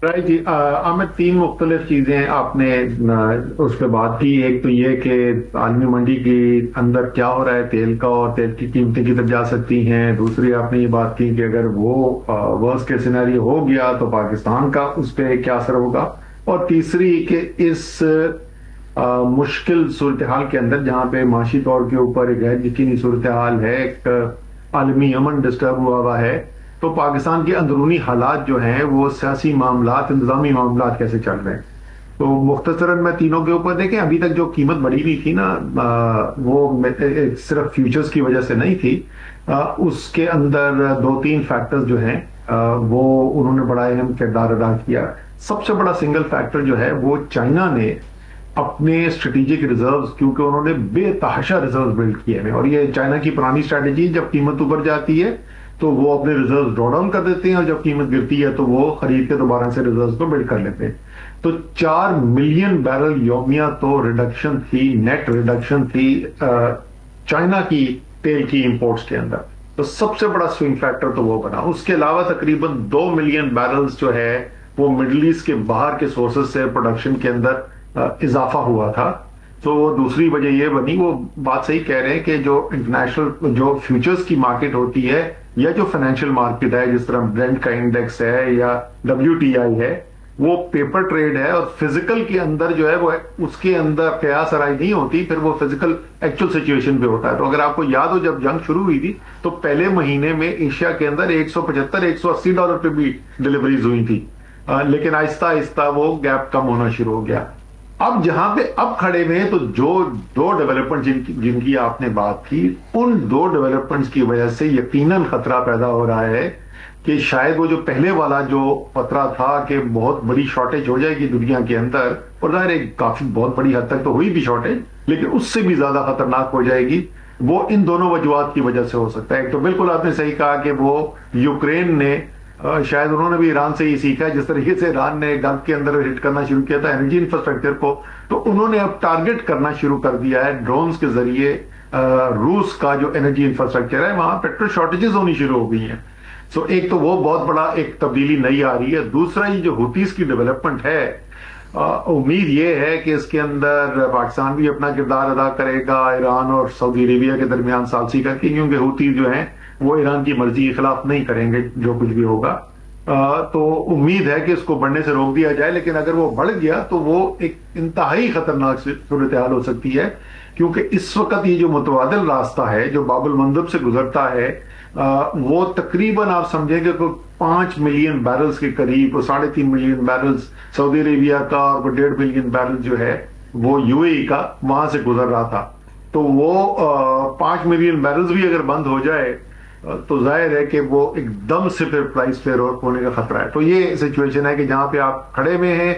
Right جی، آمد تین مختلف چیزیں آپ نے اس پہ بات کی. ایک تو یہ کہ عالمی منڈی کے اندر کیا ہو رہا ہے تیل کا، اور تیل کی قیمتیں کدھر جا سکتی ہیں. دوسری آپ نے یہ بات کی کہ اگر وہ ورس کے سینیریو ہو گیا تو پاکستان کا اس پہ کیا اثر ہوگا. اور تیسری کہ اس مشکل صورتحال کے اندر جہاں پہ معاشی طور کے اوپر ایک غیر یقینی صورتحال ہے، ایک عالمی امن ڈسٹرب ہوا ہے، تو پاکستان کے اندرونی حالات جو ہیں وہ سیاسی معاملات، انتظامی معاملات کیسے چل رہے ہیں. تو مختصراً میں تینوں کے اوپر دیکھیں، ابھی تک جو قیمت بڑھی ہوئی تھی نا، وہ صرف فیوچرز کی وجہ سے نہیں تھی. اس کے اندر دو تین فیکٹرز جو ہیں وہ انہوں نے بڑا اہم کردار ادا کیا. سب سے بڑا سنگل فیکٹر جو ہے وہ چائنا نے اپنے اسٹریٹجک ریزروز، کیونکہ انہوں نے بے تحاشا ریزروز بلڈ کیے ہیں، اور یہ چائنا کی پرانی اسٹریٹجی، جب قیمت اوپر جاتی ہے تو وہ اپنے ریزروز ڈرا ڈاؤن کر دیتے ہیں، اور جب قیمت گرتی ہے تو وہ خرید کے دوبارہ سے ریزروز کو بلڈ کر لیتے ہیں. تو 4 ملین بیرل یومیہ تو ریڈکشن تھی، نیٹ ریڈکشن تھی چائنا کی تیل کی امپورٹس کے اندر. تو سب سے بڑا سوئنگ فیکٹر تو وہ بنا. اس کے علاوہ تقریباً 2 ملین بیرلز جو ہے وہ مڈل ایسٹ کے باہر کے سورسز سے پروڈکشن کے اندر اضافہ ہوا تھا. تو وہ دوسری وجہ یہ بنی، وہ بات صحیح کہہ رہے ہیں کہ جو انٹرنیشنل جو فیوچرز کی مارکیٹ ہوتی ہے، یا جو فائنینشیل مارکیٹ ہے جس طرح برینٹ کا انڈیکس ہے یا WTI ہے، وہ پیپر ٹریڈ ہے، اور فزیکل کے اندر جو ہے وہ اس کے اندر قیاس آرائی نہیں ہوتی، پھر وہ فزیکل ایکچوئل سچویشن پہ ہوتا ہے. تو اگر آپ کو یاد ہو، جب جنگ شروع ہوئی تھی تو پہلے مہینے میں ایشیا کے اندر $175-180 پہ بھی ڈلیوریز ہوئی تھی، لیکن آہستہ آہستہ وہ گیپ کم ہونا شروع ہو گیا. اب جہاں پہ اب کھڑے ہوئے ہیں، تو جو دو ڈیولپمنٹ جن کی آپ نے بات کی، ان دو ڈیولپمنٹس کی وجہ سے یقیناً خطرہ پیدا ہو رہا ہے کہ شاید وہ جو پہلے والا جو خطرہ تھا کہ بہت بڑی شارٹیج ہو جائے گی دنیا کے اندر، اور ظاہر ہے کافی بہت بڑی حد تک تو ہوئی بھی شارٹیج، لیکن اس سے بھی زیادہ خطرناک ہو جائے گی، وہ ان دونوں وجوہات کی وجہ سے ہو سکتا ہے. ایک تو بالکل آپ نے صحیح کہا کہ وہ یوکرین نے، شاید انہوں نے بھی ایران سے ہی سیکھا ہے، جس طریقے سے ایران نے گلف کے اندر ہٹ کرنا شروع کیا تھا انرجی انفراسٹرکچر کو، تو انہوں نے اب ٹارگٹ کرنا شروع کر دیا ہے ڈرونز کے ذریعے روس کا جو انرجی انفراسٹرکچر ہے، وہاں پیٹرول شارٹیجز ہونی شروع ہو گئی ہیں. سو ایک تو وہ بہت بڑا ایک تبدیلی نئی آ رہی ہے. دوسرا یہ جو ہوتیز کی ڈیولپمنٹ ہے، امید یہ ہے کہ اس کے اندر پاکستان بھی اپنا کردار ادا کرے گا ایران اور سعودی عربیہ کے درمیان ثالثی کر کے، کیونکہ ہوتی جو ہیں وہ ایران کی مرضی کے خلاف نہیں کریں گے جو کچھ بھی ہوگا. تو امید ہے کہ اس کو بڑھنے سے روک دیا جائے، لیکن اگر وہ بڑھ گیا تو وہ ایک انتہائی خطرناک صورتحال ہو سکتی ہے، کیونکہ اس وقت یہ جو متبادل راستہ ہے جو باب المندب سے گزرتا ہے، وہ تقریباً آپ سمجھیں کہ 5 ملین بیرلز کے قریب، 3.5 ملین بیرلز سعودی عربیہ کا، اور 1.5 ملین بیرل جو ہے وہ UAE کا وہاں سے گزر رہا تھا. تو وہ 5 ملین بیرلز بھی اگر بند ہو جائے تو ظاہر ہے کہ وہ ایک دم سے پھر پرائس فیئر ہونے کا خطرہ ہے. تو یہ سچویشن ہے کہ جہاں پہ آپ کھڑے ہوئے ہیں،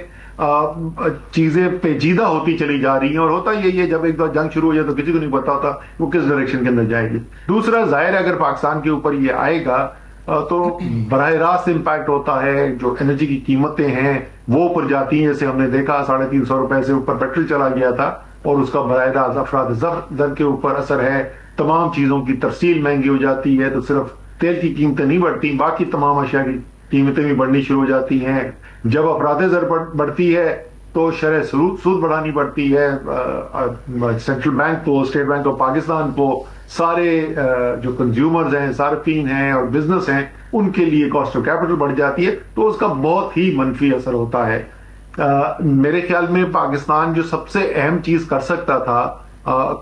چیزیں پیچیدہ ہوتی چلی جا رہی ہیں، اور ہوتا یہ جب ایک بار جنگ شروع ہو جائے تو کسی کو نہیں پتا ہوتا وہ کس ڈائریکشن کے اندر جائے گی. دوسرا ظاہر ہے اگر پاکستان کے اوپر یہ آئے گا تو براہ راست امپیکٹ ہوتا ہے، جو انرجی کی قیمتیں ہیں وہ اوپر جاتی ہیں، جیسے ہم نے دیکھا $350 سے اوپر پیٹرول چلا گیا تھا، اور اس کا براہ راست افراد زر کے اوپر اثر ہے. تمام چیزوں کی ترسیل مہنگی ہو جاتی ہے، تو صرف تیل کی قیمتیں نہیں بڑھتی، باقی تمام اشیاء کی قیمتیں بھی بڑھنی شروع ہو جاتی ہیں. جب افراد زر بڑھتی ہے تو شرح سود بڑھانی پڑتی ہے. سینٹرل بینک کو، اسٹیٹ بینک آف پاکستان کو، سارے جو کنزیومرز ہیں، صارفین ہیں اور بزنس ہیں، ان کے لیے کاسٹ آف کیپٹل بڑھ جاتی ہے، تو اس کا بہت ہی منفی اثر ہوتا ہے. میرے خیال میں پاکستان جو سب سے اہم چیز کر سکتا تھا،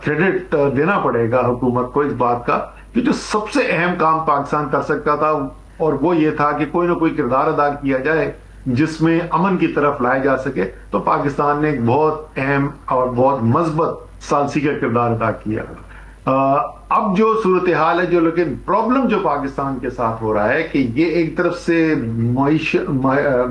کریڈٹ دینا پڑے گا حکومت کو اس بات کا، کہ جو سب سے اہم کام پاکستان کر سکتا تھا، اور وہ یہ تھا کہ کوئی نہ کوئی کردار ادا کیا جائے جس میں امن کی طرف لایا جا سکے. تو پاکستان نے ایک بہت اہم اور بہت مثبت ثالثی کا کردار ادا کیا. اب جو صورتحال ہے، جو لیکن پرابلم جو پاکستان کے ساتھ ہو رہا ہے، کہ یہ ایک طرف سے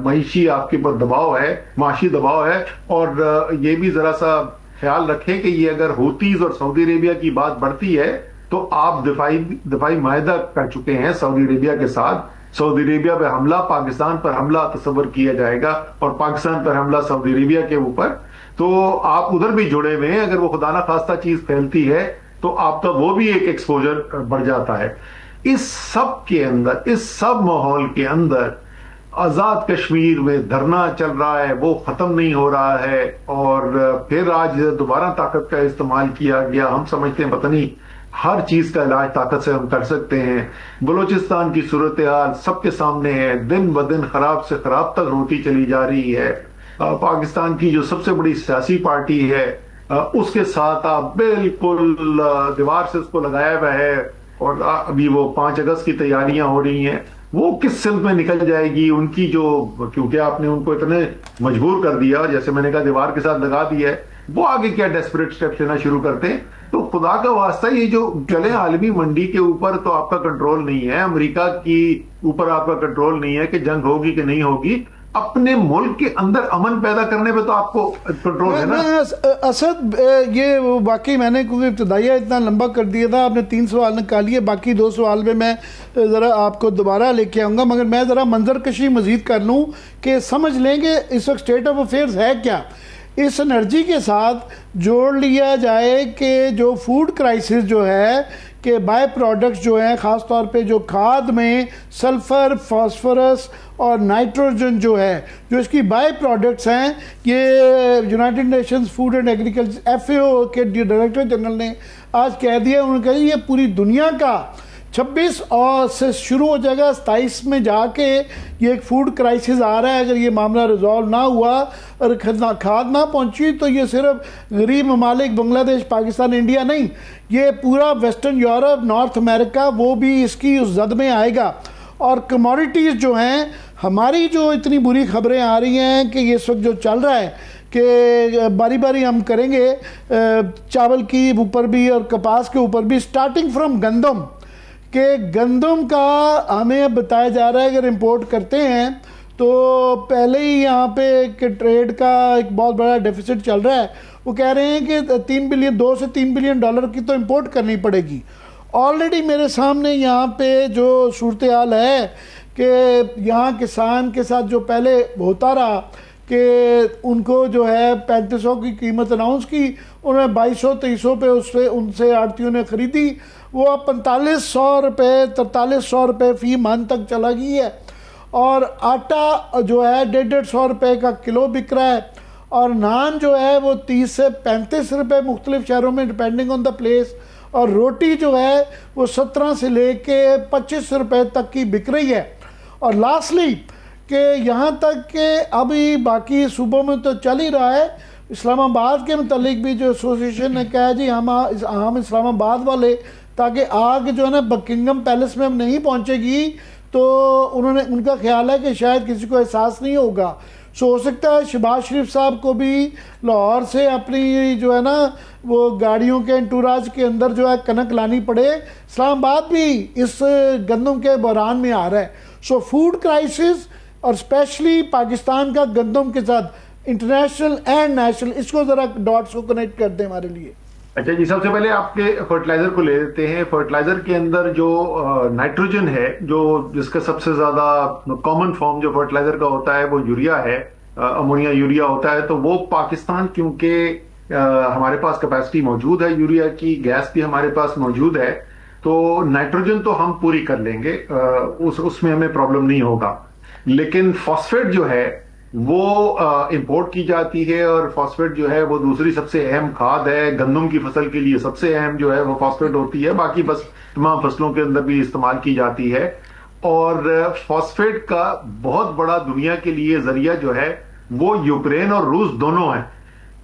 معیشی آپ کے اوپر دباؤ ہے، معاشی دباؤ ہے، اور یہ بھی ذرا سا خیال رکھیں کہ یہ اگر ہوتیز اور سعودی عربیہ کی بات بڑھتی ہے تو آپ دفاعی معاہدہ کر چکے ہیں سعودی عربیہ کے ساتھ. سعودی عربیہ پہ حملہ، پاکستان پر حملہ تصور کیا جائے گا، اور پاکستان پر حملہ سعودی عربیہ کے اوپر. تو آپ ادھر بھی جڑے ہوئے ہیں، اگر وہ خدا نہ خواستہ چیز پھیلتی ہے تو آپ کا وہ بھی ایک ایکسپوجر بڑھ جاتا ہے. اس سب کے اندر، اس سب ماحول کے اندر آزاد کشمیر میں دھرنا چل رہا ہے وہ ختم نہیں ہو رہا ہے، اور پھر آج دوبارہ طاقت کا استعمال کیا گیا. ہم سمجھتے ہیں پتہ نہیں ہر چیز کا علاج طاقت سے ہم کر سکتے ہیں. بلوچستان کی صورتحال سب کے سامنے ہے، دن بدن خراب سے خراب تک ہوتی چلی جا رہی ہے. پاکستان کی جو سب سے بڑی سیاسی پارٹی ہے اس کے ساتھ آپ بالکل دیوار سے اس کو لگایا ہوا ہے، اور ابھی وہ 5 اگست کی تیاریاں ہو رہی ہیں، وہ کس سمت میں نکل جائے گی ان کی جو، کیونکہ آپ نے ان کو اتنے مجبور کر دیا، جیسے میں نے کہا دیوار کے ساتھ لگا دیا ہے، وہ آگے کیا ڈیسپریٹ سٹیپ لینا شروع کرتے ہیں. تو خدا کا واسطہ یہ جو چلے عالمی منڈی کے اوپر تو آپ کا کنٹرول نہیں ہے، امریکہ کی اوپر آپ کا کنٹرول نہیں ہے کہ جنگ ہوگی کہ نہیں ہوگی، اپنے ملک کے اندر امن پیدا کرنے پہ تو آپ کو کنٹرول ہے نا. اسد یہ واقعی میں نے کیونکہ ابتدائیہ اتنا لمبا کر دیا تھا، آپ نے 3 سوال نکالیے، باقی 2 سوال میں ذرا آپ کو دوبارہ لے کے آؤں گا، مگر میں ذرا منظر کشی مزید کر لوں کہ سمجھ لیں کہ اس وقت اسٹیٹ آف افیئرز ہے کیا. اس انرجی کے ساتھ جوڑ لیا جائے کہ جو فوڈ کرائسس جو ہے کہ بائی پروڈکٹس جو ہیں، خاص طور پہ جو کھاد میں سلفر، فاسفورس اور نائٹروجن جو ہے، جو اس کی بائی پروڈکٹس ہیں، یہ United nations food and agriculture FAO کے ڈائریکٹر جنرل نے آج کہہ دیا. انہوں نے کہا یہ پوری دنیا کا 26 اور سے شروع ہو جائے گا، 27 میں جا کے یہ ایک فوڈ کرائسس آ رہا ہے. اگر یہ معاملہ ریزالو نہ ہوا اور کھاد نہ پہنچی تو یہ صرف غریب ممالک بنگلہ دیش، پاکستان، انڈیا نہیں، یہ پورا ویسٹرن یورپ، نارتھ امریکہ وہ بھی اس کی اس زد میں آئے گا. اور کموڈیٹیز جو ہیں، ہماری جو اتنی بری خبریں آ رہی ہیں کہ یہ اس وقت جو چل رہا ہے کہ باری باری ہم کریں گے چاول کی اوپر بھی اور کپاس کے اوپر بھی، سٹارٹنگ فرام گندم، کہ گندم کا ہمیں بتایا جا رہا ہے اگر امپورٹ کرتے ہیں تو پہلے ہی یہاں پہ کہ ٹریڈ کا ایک بہت بڑا ڈیفیسٹ چل رہا ہے. وہ کہہ رہے ہیں کہ 2 سے 3 بلین ڈالر کی تو امپورٹ کرنی پڑے گی. آلریڈی میرے سامنے یہاں پہ جو صورتحال ہے کہ یہاں کسان کے ساتھ جو پہلے ہوتا رہا کہ ان کو جو ہے 3500 کی قیمت اناؤنس کی، انہوں نے 2200-2300 پہ ان سے آڑتیوں نے خریدی، وہ اب 4500 روپے 4300 روپے فی من تک چلا گئی ہے. اور آٹا جو ہے 150 روپے کا کلو بک رہا ہے، اور نان جو ہے وہ 30 سے 35 روپے مختلف شہروں میں ڈپینڈنگ آن دا پلیس، اور روٹی جو ہے وہ 17 سے لے کے 25 روپے تک کی بک رہی ہے. اور لاسٹلی کہ یہاں تک کہ ابھی باقی صوبوں میں تو چل ہی رہا ہے، اسلام آباد کے متعلق بھی جو ایسوسیشن نے کہا جی ہم اسلام آباد والے، تاکہ آگ جو ہے نا بکنگم پیلس میں نہیں پہنچے گی، تو ان کا خیال ہے کہ شاید کسی کو احساس نہیں ہوگا. ہو سکتا ہے شہباز شریف صاحب کو بھی لاہور سے اپنی جو ہے نا وہ گاڑیوں کے انٹوراج کے اندر جو ہے کنک لانی پڑے. اسلام آباد بھی اس گندم کے بحران میں آ رہا ہے. فوڈ کرائسس اور اسپیشلی پاکستان کا گندم کے ساتھ انٹرنیشنل اینڈ نیشنل، اس کو ذرا ڈاٹس کو کنیکٹ کر دیں ہمارے لیے. اچھا جی، سب سے پہلے آپ کے فرٹیلائزر کو لے لیتے ہیں. فرٹیلائزر کے اندر جو نائٹروجن ہے، جو جس کا سب سے زیادہ کامن فارم جو فرٹیلائزر کا ہوتا ہے وہ یوریا ہے، امونیا یوریا ہوتا ہے. تو وہ پاکستان کیونکہ ہمارے پاس کیپیسٹی موجود ہے یوریا کی، گیس بھی ہمارے پاس موجود ہے، تو نائٹروجن تو ہم پوری کر لیں گے، اس میں ہمیں پرابلم نہیں ہوگا. لیکن فاسفیٹ جو ہے وہ امپورٹ کی جاتی ہے، اور فاسفیٹ جو ہے وہ دوسری سب سے اہم کھاد ہے. گندم کی فصل کے لیے سب سے اہم جو ہے وہ فاسفیٹ ہوتی ہے، باقی بس تمام فصلوں کے اندر بھی استعمال کی جاتی ہے. اور فاسفیٹ کا بہت بڑا دنیا کے لیے ذریعہ جو ہے وہ یوکرین اور روس دونوں ہیں.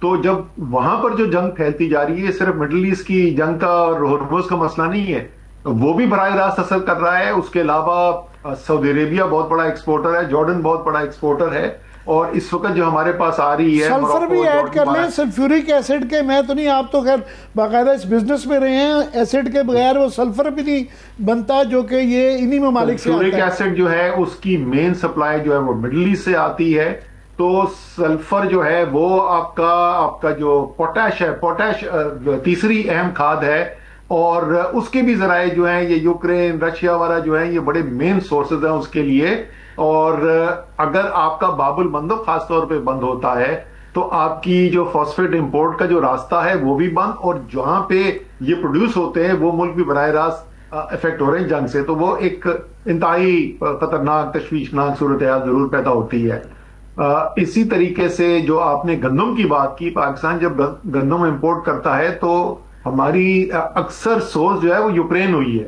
تو جب وہاں پر جو جنگ پھیلتی جا رہی ہے، صرف مڈل ایسٹ کی جنگ کا اور ہرمز کا مسئلہ نہیں ہے، وہ بھی براہ راست اثر کر رہا ہے. اس کے علاوہ سعودی عربیہ بہت بڑا ایکسپورٹر ہے، جارڈن بہت بڑا ایکسپورٹر ہے، اور اس وقت جو ہمارے پاس آ رہی ہے سلفر بھی ایڈ کر لیں، سلفیورک ایسڈ کے، میں تو نہیں، آپ تو خیر باقاعدہ اس بزنس میں رہے ہیں، ایسڈ کے بغیر وہ سلفر بھی نہیں بنتا، جو کہ یہ انہی ممالک سے آتا ہے. سلفیورک ایسڈ جو ہے اس کی مین سپلائی جو ہے وہ مڈل ایسٹ سے آتی ہے. تو سلفر جو ہے وہ آپ کا جو پوٹاش ہے، پوٹاش تیسری اہم کھاد ہے، اور اس کے بھی ذرائع جو ہیں یہ یوکرین، رشیا والا جو ہیں یہ بڑے مین سورسز ہیں اس کے لیے. اور اگر آپ کا باب المندب خاص طور پہ بند ہوتا ہے تو آپ کی جو فاسفیٹ امپورٹ کا جو راستہ ہے وہ بھی بند، اور جہاں پہ یہ پروڈیوس ہوتے ہیں وہ ملک بھی براہ راست افیکٹ ہو رہے ہیں جنگ سے، تو وہ ایک انتہائی خطرناک تشویشناک صورتحال ضرور پیدا ہوتی ہے۔ اسی طریقے سے جو آپ نے گندم کی بات کی، پاکستان جب گندم امپورٹ کرتا ہے تو ہماری اکثر سورس جو ہے وہ یوکرین ہوئی ہے۔